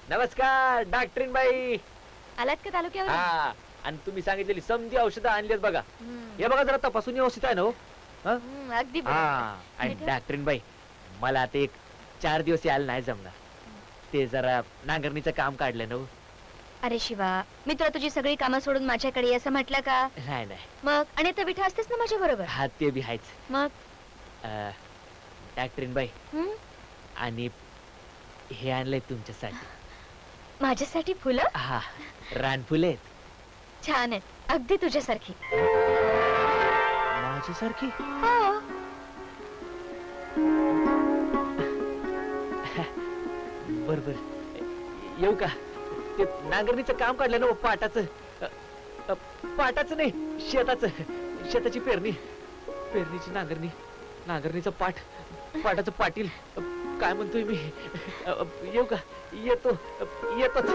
नमस्कार डॉक्टरीन बाई. आलात का तालुक्यावर? हा, आणि तुम्ही सांगितलेली समजी औषधं आणलीत बघा. हे बघा जरा तपासून व्यवस्थित आहे ना हो. अगदी हा, आणि डॉक्टरीन बाई मला आता एक 4 दिवस यायला नाही जमणार. ते जरा नांगरणीचं काम काढलं ना हो. अरे शिवा, मी तुला तुझी सगळी कामं सोडून माझ्याकडे असं म्हटलं का? नाही नाही. मग आणि आता विठा असतेस ना माझ्या बरोबर? हा, ते बी आहेच. मग डॉक्टरीन बाई, आणि हे आणलंय तुमच्यासाठी. माझ्यासाठी फुलं? हा, रानफुले आहेत. छान आहेत, अगदी तुझ्यासारखी. माझ्यासारखी? हो. बर बर, येऊ का? ते नांगरणीचं काम काढलं ना पाटाचं. पाटाचं नाही, शेताची पेरणीची नांगरणी, नांगरणीचं पाट, पाटाचं पाटील, काय म्हणतोय मी. येऊ का? येतोच.